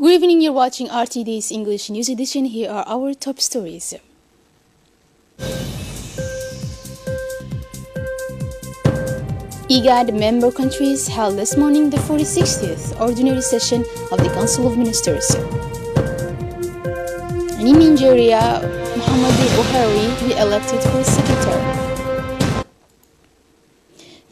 Good evening, you're watching RTD's English News Edition. Here are our top stories. IGAD member countries held this morning the 46th ordinary session of the Council of Ministers. And in Nigeria, Muhammadu Buhari re-elected for a second term.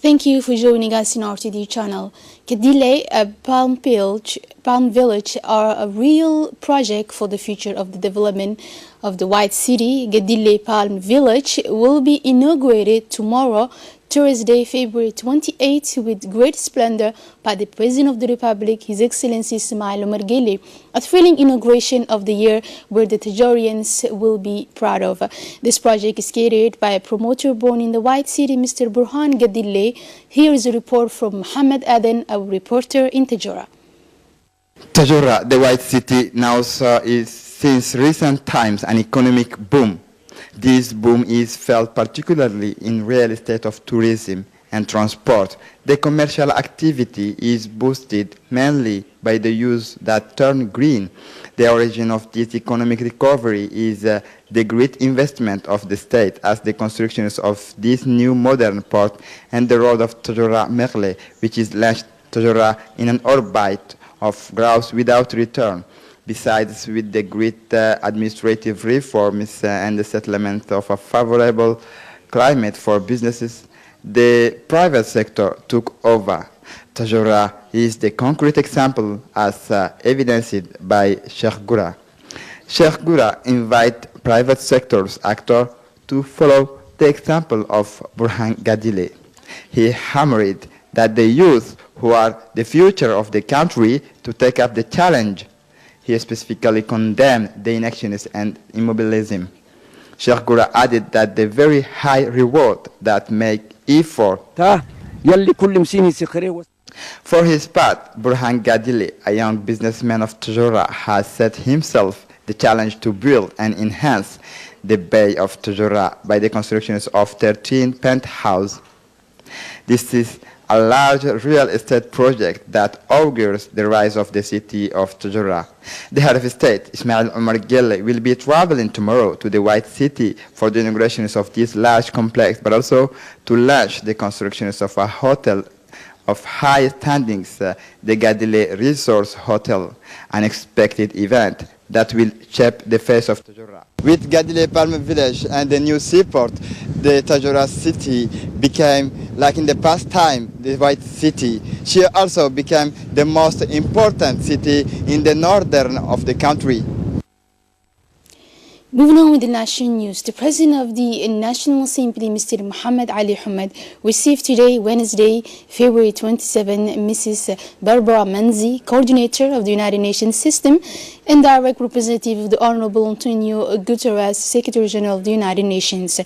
Thank you for joining us in our RTD channel. Kedile, Palm Village are a real project for the future of the development of the White City. Kedile Palm Village will be inaugurated tomorrow, Thursday, February 28, with great splendor by the President of the Republic, His Excellency Ismail Omar Guelleh, a thrilling inauguration of the year where the Tijarians will be proud of. This project is carried by a promoter born in the White City, Mr. Burhan Gadile. Here is a report from Muhammad Aden, a reporter in Tajora. Tajora, the White City, now is since recent times an economic boom. This boom is felt particularly in real estate of tourism and transport. The commercial activity is boosted mainly by the use that turn green. The origin of this economic recovery is the great investment of the state as the constructions of this new modern port and the road of Tajora-Merle, which is launched Tajora in an orbit of growth without return. Besides, with the great administrative reforms and the settlement of a favorable climate for businesses, the private sector took over. Tajora is the concrete example as evidenced by Sheikh Gura. Sheikh Gura invite private sector's actors to follow the example of Burhan Gadile. He hammered that the youth who are the future of the country to take up the challenge. He specifically condemned the inactionism and immobilism. Sheikh Gura added that the very high reward that make effort. For his part, Burhan Gadile, a young businessman of Tajora, has set himself the challenge to build and enhance the bay of Tajora by the construction of 13 penthouses. This is a large real estate project that augurs the rise of the city of Tajora. The head of state, Ismail Omar Guelleh, will be traveling tomorrow to the White City for the inauguration of this large complex, but also to launch the construction of a hotel of high standings, the Gadile Resource Hotel, an expected event that will shape the face of Tajora. With Gadile Palm Village and the new seaport, the Tajora city became, like in the past time, the White City. She also became the most important city in the northern of the country. Moving on with the national news, the President of the National Assembly, Mr. Muhammad Ali Hamad, received today, Wednesday, February 27, Mrs. Barbara Manzi, Coordinator of the United Nations System and Direct Representative of the Honorable Antonio Guterres, Secretary General of the United Nations.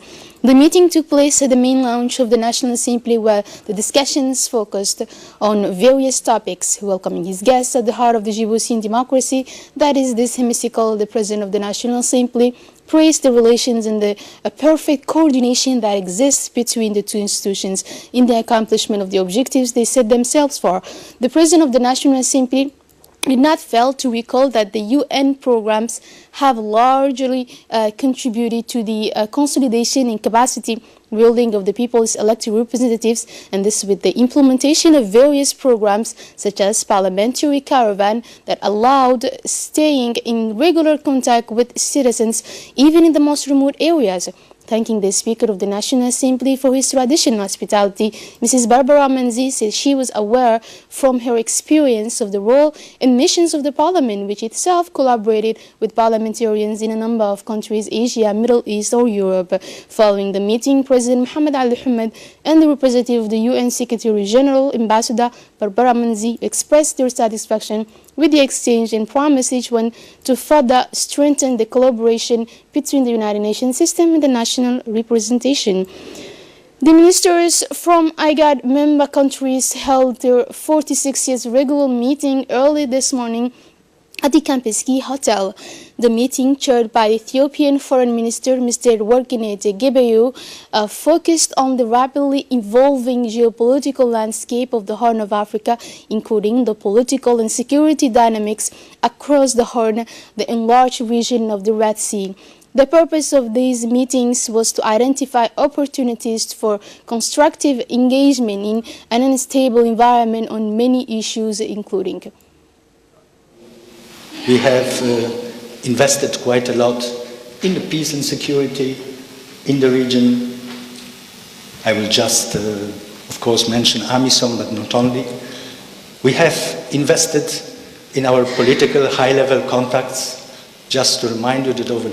The meeting took place at the main lounge of the National Assembly, where the discussions focused on various topics. Welcoming his guests at the heart of the Djiboutian democracy, that is this hemicycle, the President of the National Assembly praised the relations and the perfect coordination that exists between the two institutions in the accomplishment of the objectives they set themselves for. The President of the National Assembly did not fail to recall that the UN programs have largely contributed to the consolidation and capacity building of the people's elected representatives, and this with the implementation of various programs such as parliamentary caravan that allowed staying in regular contact with citizens even in the most remote areas. Thanking the Speaker of the National Assembly for his traditional hospitality, Mrs. Barbara Manzi said she was aware from her experience of the role and missions of the Parliament, which itself collaborated with parliamentarians in a number of countries, Asia, Middle East or Europe. Following the meeting, President Muhammad Ali Hamad and the representative of the UN Secretary General, Ambassador Barbara Manzi, expressed their satisfaction with the exchange and promised each one to further strengthen the collaboration between the United Nations system and the national representation. The ministers from IGAD member countries held their 46th regular meeting early this morning at the campus Key Hotel. The meeting, chaired by Ethiopian Foreign Minister Mr. Workinet Gebeyu, focused on the rapidly evolving geopolitical landscape of the Horn of Africa, including the political and security dynamics across the Horn, the enlarged region of the Red Sea. The purpose of these meetings was to identify opportunities for constructive engagement in an unstable environment on many issues, including we have invested quite a lot in the peace and security in the region. I will just, of course, mention AMISOM, but not only. We have invested in our political high-level contacts. Just to remind you that over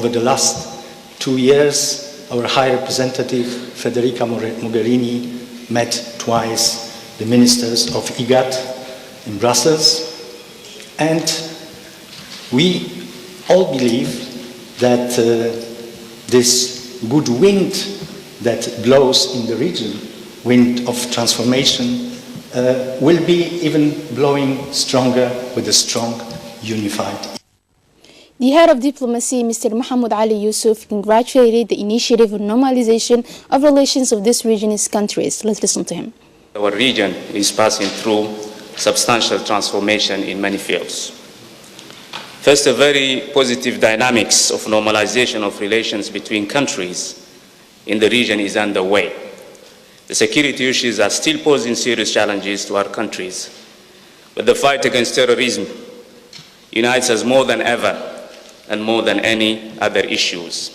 the last 2 years, our High Representative Federica Mogherini met twice the ministers of IGAD in Brussels, and we all believe that this good wind that blows in the region, wind of transformation, will be even blowing stronger with a strong, unified. The head of diplomacy, Mr. Mohammed Ali Yusuf, congratulated the initiative of normalization of relations of this region's countries. Let's listen to him. Our region is passing through substantial transformation in many fields. First, a very positive dynamics of normalization of relations between countries in the region is underway. The security issues are still posing serious challenges to our countries, but the fight against terrorism unites us more than ever and more than any other issues.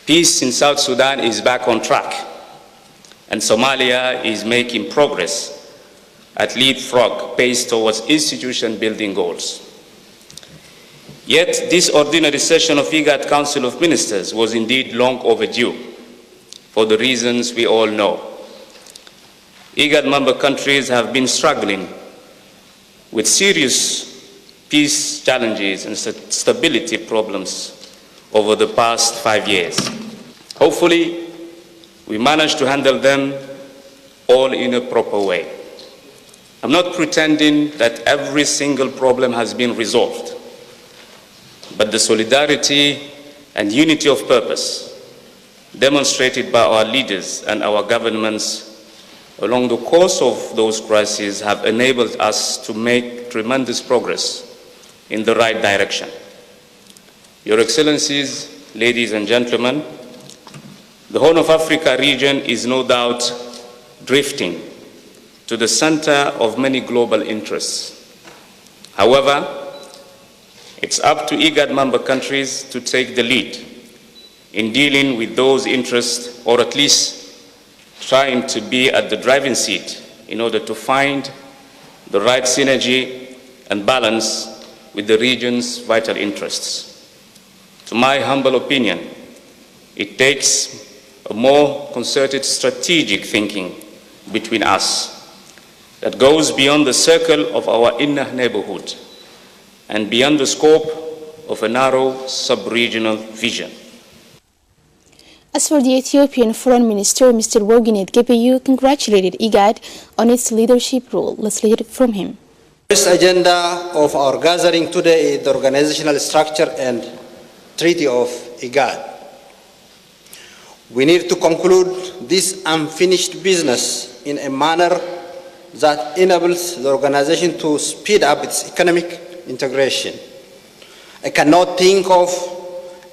Peace in South Sudan is back on track, and Somalia is making progress at leapfrog pace towards institution-building goals. Yet this ordinary session of IGAD Council of Ministers was indeed long overdue for the reasons we all know. IGAD member countries have been struggling with serious peace challenges and stability problems over the past 5 years. Hopefully, we managed to handle them all in a proper way. I'm not pretending that every single problem has been resolved, but the solidarity and unity of purpose demonstrated by our leaders and our governments along the course of those crises have enabled us to make tremendous progress in the right direction. Your Excellencies, ladies and gentlemen, the Horn of Africa region is no doubt drifting to the center of many global interests. However, it's up to IGAD member countries to take the lead in dealing with those interests, or at least trying to be at the driving seat in order to find the right synergy and balance with the region's vital interests. To my humble opinion, it takes a more concerted strategic thinking between us that goes beyond the circle of our inner neighborhood and beyond the scope of a narrow sub-regional vision. As for the Ethiopian Foreign Minister, Mr. Workinet Gebeyu congratulated IGAD on its leadership role. Let's hear it from him. The first agenda of our gathering today is the organizational structure and treaty of IGAD. We need to conclude this unfinished business in a manner that enables the organization to speed up its economic integration. I cannot think of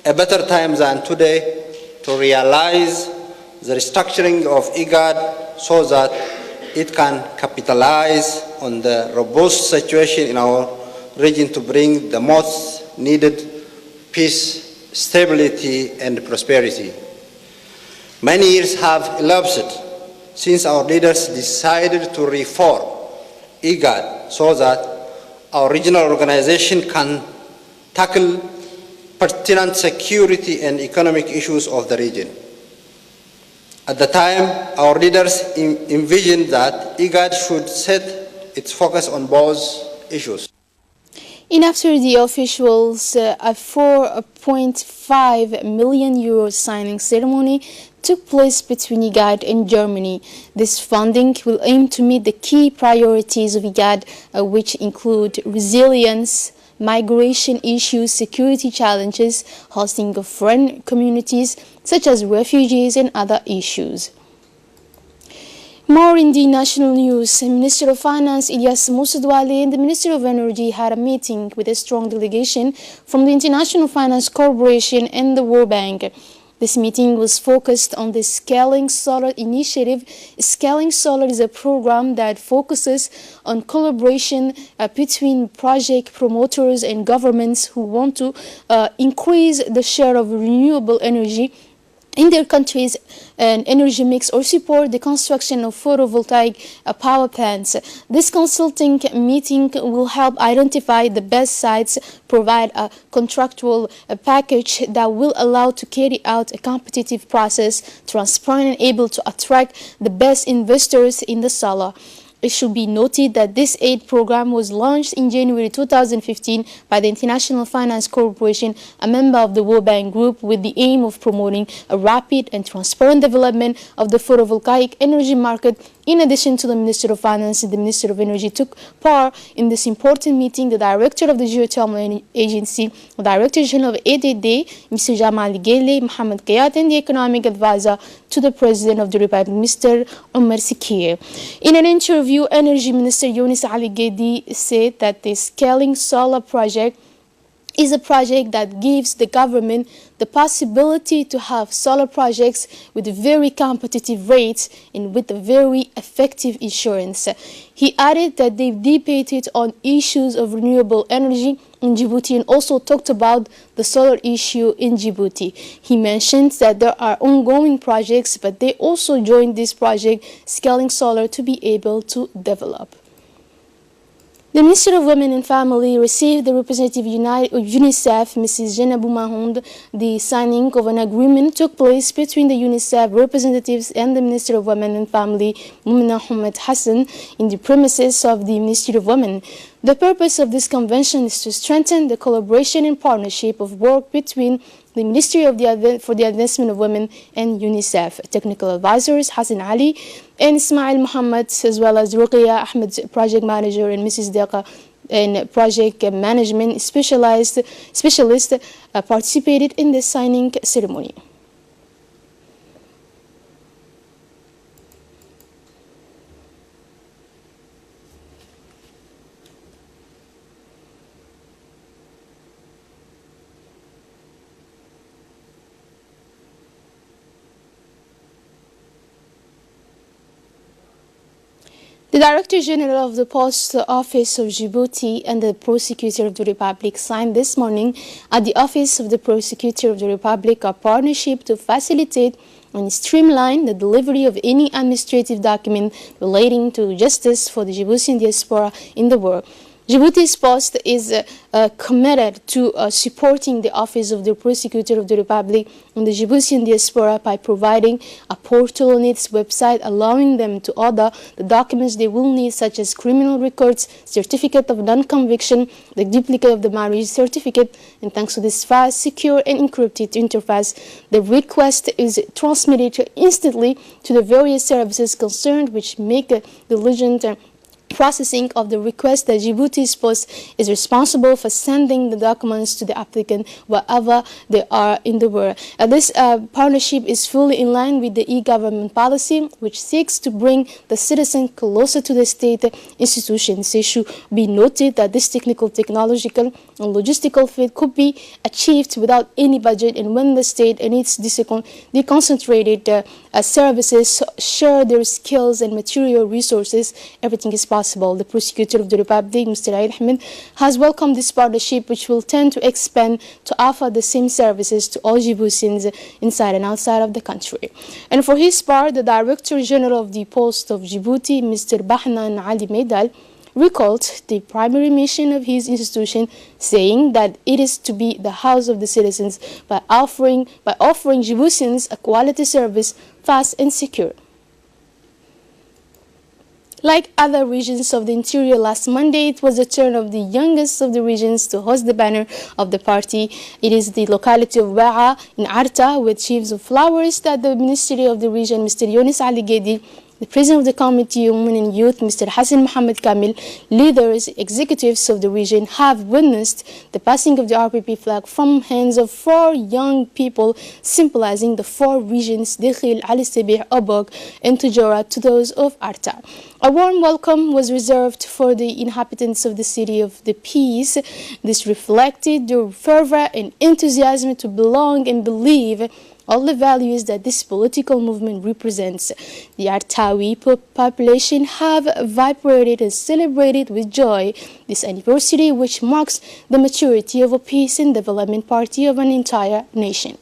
a better time than today to realize the restructuring of IGAD so that it can capitalize on the robust situation in our region to bring the most needed peace, stability, and prosperity. Many years have elapsed since our leaders decided to reform IGAD so that our regional organization can tackle pertinent security and economic issues of the region. At the time, our leaders envisioned that IGAD should set its focus on both issues. And after the officials, a 4.5 million euro signing ceremony took place between IGAD and Germany. This funding will aim to meet the key priorities of IGAD, which include resilience, migration issues, security challenges, hosting of foreign communities such as refugees and other issues. More in the national news, Minister of Finance Ilyas Moussadwali and the Minister of Energy had a meeting with a strong delegation from the International Finance Corporation and the World Bank. This meeting was focused on the Scaling Solar initiative. Scaling Solar is a program that focuses on collaboration between project promoters and governments who want to increase the share of renewable energy in their countries and energy mix or support the construction of photovoltaic power plants. This consulting meeting will help identify the best sites, provide a contractual package that will allow to carry out a competitive process, transparent and able to attract the best investors in the solar. It should be noted that this aid program was launched in January 2015 by the International Finance Corporation, a member of the World Bank Group, with the aim of promoting a rapid and transparent development of the photovoltaic energy market. In addition to the Minister of Finance and the Minister of Energy took part in this important meeting, the Director of the Geothermal Agency, the Director General of RTD, Mr. Jamal Gele, Mohamed Kayat, and the Economic Advisor to the President of the Republic, Mr. Omar Sikir. In an interview, Energy Minister Younis Ali Gedi said that the Scaling Solar project is a project that gives the government the possibility to have solar projects with very competitive rates and with a very effective insurance. He added that they've debated on issues of renewable energy in Djibouti and also talked about the solar issue in Djibouti. He mentioned that there are ongoing projects, but they also joined this project, Scaling Solar, to be able to develop. The Minister of Women and Family received the representative of UNICEF, Mrs. Jenabu Mahound. The signing of an agreement took place between the UNICEF representatives and the Minister of Women and Family, Mumina Ahmed Hassan, in the premises of the Ministry of Women. The purpose of this convention is to strengthen the collaboration and partnership of work between the Ministry for the Advancement of Women and UNICEF. Technical advisors Hassan Ali and Ismail Muhammad, as well as Ruqayya Ahmed, project manager, and Mrs. Deqa in project management specialist, participated in the signing ceremony. The Director General of the Post Office of Djibouti and the Prosecutor of the Republic signed this morning at the Office of the Prosecutor of the Republic a partnership to facilitate and streamline the delivery of any administrative document relating to justice for the Djiboutian diaspora in the world. Djibouti's Post is committed to supporting the Office of the Prosecutor of the Republic in the Djiboutian diaspora by providing a portal on its website allowing them to order the documents they will need, such as criminal records, certificate of non-conviction, the duplicate of the marriage certificate. And thanks to this fast, secure and encrypted interface, the request is transmitted instantly to the various services concerned, which make the diligent processing of the request. That Djibouti's Post is responsible for sending the documents to the applicant wherever they are in the world. This partnership is fully in line with the e-government policy, which seeks to bring the citizen closer to the state institutions. It should be noted that this technological and logistical feat could be achieved without any budget, and when the state and its deconcentrated services share their skills and material resources, everything is possible. The Prosecutor of the Republic, Mr. Aid Ahmed, has welcomed this partnership, which will tend to expand to offer the same services to all Djiboutians inside and outside of the country. And for his part, the Director General of the Post of Djibouti, Mr. Bahnan Ali Meidal, recalled the primary mission of his institution, saying that it is to be the house of the citizens by offering Djiboutians a quality service, fast and secure. Like other regions of the interior last Monday, it was the turn of the youngest of the regions to host the banner of the party. It is the locality of Ba'a in Arta with sheaves of flowers that the Ministry of the region, Mr. Yunus Ali Gedi, the President of the Committee on Women and Youth, Mr. Hassan Mohammed Kamil, leaders, executives of the region have witnessed the passing of the RPP flag from hands of 4 young people, symbolizing the 4 regions, Dikhil, Ali Sabih, Obok, and Tujora, to those of Arta. A warm welcome was reserved for the inhabitants of the city of the peace. This reflected their fervor and enthusiasm to belong and believe all the values that this political movement represents. The Artawi population have vibrated and celebrated with joy this anniversary, which marks the maturity of a peace and development party of an entire nation.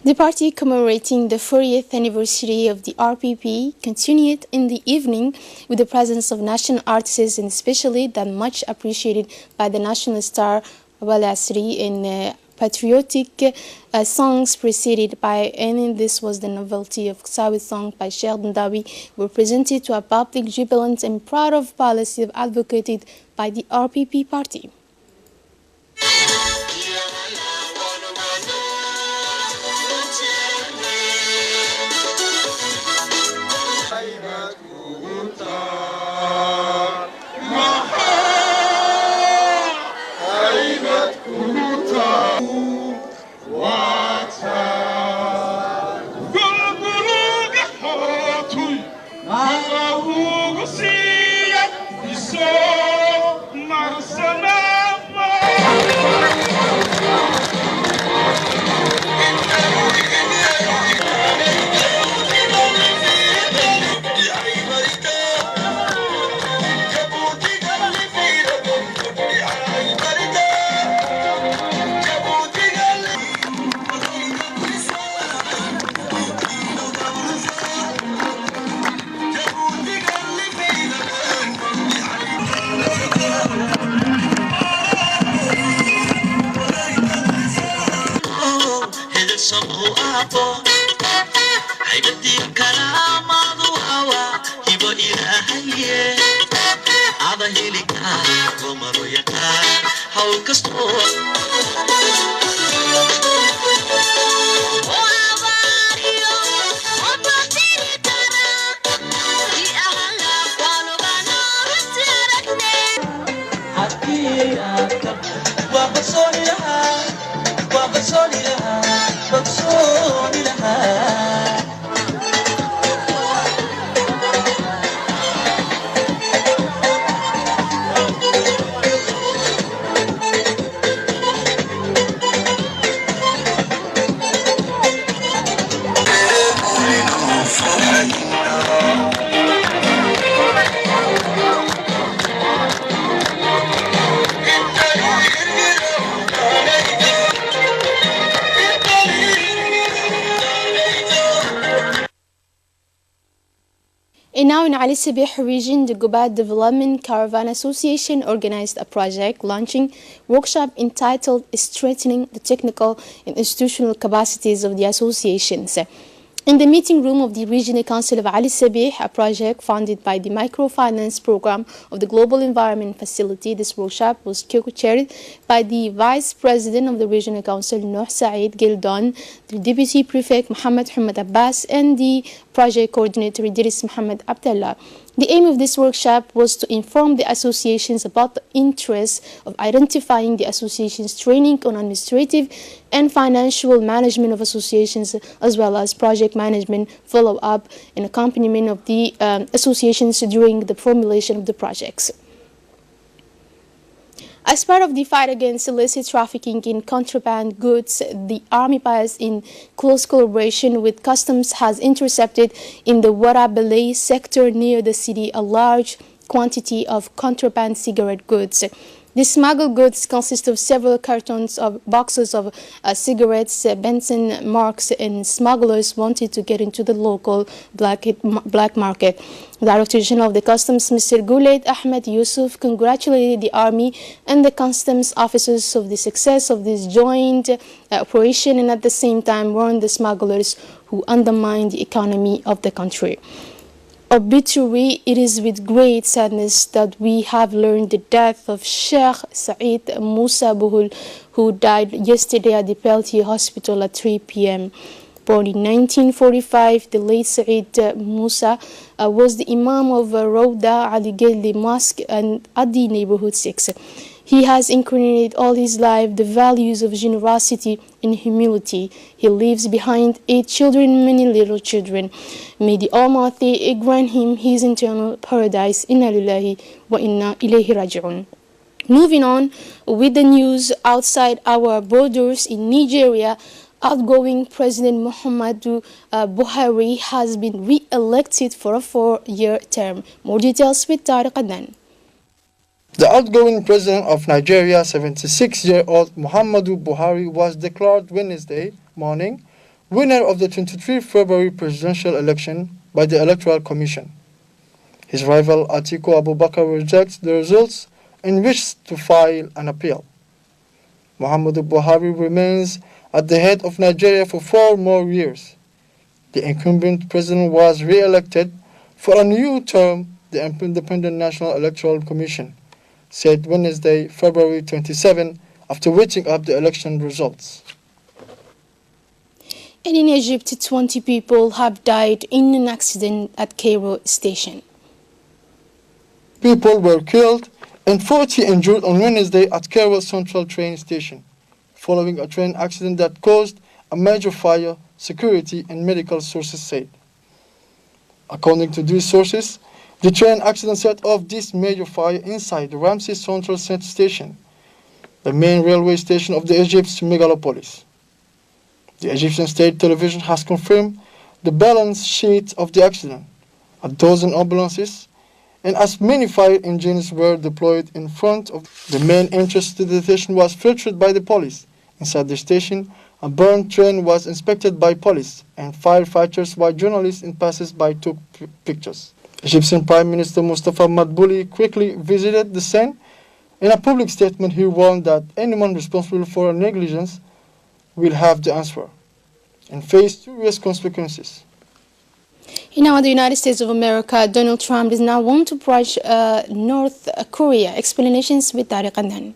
The party commemorating the 40th anniversary of the RPP continued in the evening with the presence of national artists, and especially that much appreciated by the national star Wal Asri in patriotic songs preceded by, and this was the novelty of Sawi song by Sheikh Dandawi, were presented to a public jubilant and proud of policy advocated by the RPP party. in Ali Sabih region, the Gubat Development Caravan Association organized a project launching workshop entitled Strengthening the Technical and Institutional Capacities of the Associations. In the meeting room of the Regional Council of Ali Sabih, a project funded by the Microfinance Program of the Global Environment Facility, this workshop was co-chaired by the Vice President of the Regional Council, Nuh Saeed Gildon, the Deputy Prefect, Muhammad Hamad Abbas, and the Project Coordinator, Idris Muhammad Abdullah. The aim of this workshop was to inform the associations about the interests of identifying the associations' training on administrative and financial management of associations, as well as project management, follow-up, and accompaniment of the associations during the formulation of the projects. As part of the fight against illicit trafficking in contraband goods, the Army Pies, in close collaboration with Customs, has intercepted in the Warabelay sector near the city a large quantity of contraband cigarette goods. The smuggled goods consist of several cartons of boxes of cigarettes, Benson marks, and smugglers wanted to get into the local black market. The Director General of the Customs, Mr. Guled Ahmed Yusuf, congratulated the Army and the Customs officers of the success of this joint operation, and at the same time warned the smugglers who undermine the economy of the country. Obituary, it is with great sadness that we have learned the death of Sheikh Saeed Musa Buhul, who died yesterday at the Peltier Hospital at 3 p.m. Born in 1945, the late Saeed Musa was the Imam of Rawda Ali Gheli Mosque and Adi Neighborhood 6. He has incarnated all his life the values of generosity and humility. He leaves behind 8 children, many little children. May the Almighty grant him his eternal paradise. Inna lillahi wa inna ilayhi raji'un. Moving on with the news outside our borders in Nigeria, outgoing President Muhammadu Buhari has been re-elected for a 4-year term. More details with Tariq Adnan. The outgoing president of Nigeria, 76-year-old Muhammadu Buhari, was declared Wednesday morning winner of the 23 February presidential election by the Electoral Commission. His rival Atiku Abubakar rejects the results and wishes to file an appeal. Muhammadu Buhari remains at the head of Nigeria for 4 more years. The incumbent president was re-elected for a new term, the Independent National Electoral Commission said Wednesday, February 27, after waiting up the election results. And in Egypt, 20 people have died in an accident at Cairo station. People were killed and 40 injured on Wednesday at Cairo Central train station, following a train accident that caused a major fire, security and medical sources said. According to these sources, the train accident set off this major fire inside the Ramses Central Station, the main railway station of the Egypt's megalopolis. The Egyptian state television has confirmed the balance sheet of the accident. 12 ambulances and as many fire engines were deployed in front of the main entrance to the station was filtered by the police. Inside the station, a burned train was inspected by police and firefighters, while journalists and passers-by took pictures. Egyptian Prime Minister Mustafa Madbouli quickly visited the scene. In a public statement, he warned that anyone responsible for negligence will have the answer and face serious consequences. In the United States of America, Donald Trump is now want to approach North Korea. Explanations with Tariq Adnan.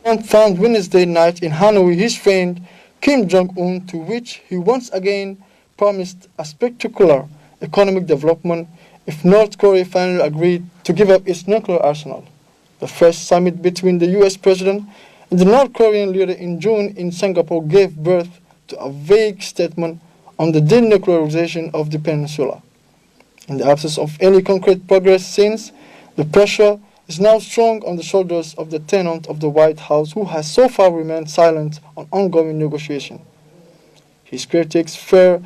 Trump found Wednesday night in Hanoi his friend Kim Jong-un, to which he once again promised a spectacular economic development if North Korea finally agreed to give up its nuclear arsenal. The first summit between the U.S. president and the North Korean leader in June in Singapore gave birth to a vague statement on the denuclearization of the peninsula. In the absence of any concrete progress since, the pressure is now strong on the shoulders of the tenant of the White House, who has so far remained silent on ongoing negotiation. His critics fear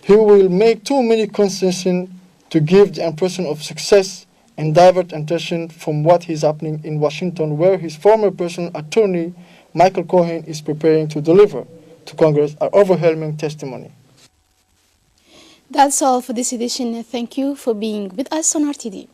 he will make too many concessions to give the impression of success and divert attention from what is happening in Washington, where his former personal attorney, Michael Cohen, is preparing to deliver to Congress an overwhelming testimony. That's all for this edition. Thank you for being with us on RTD.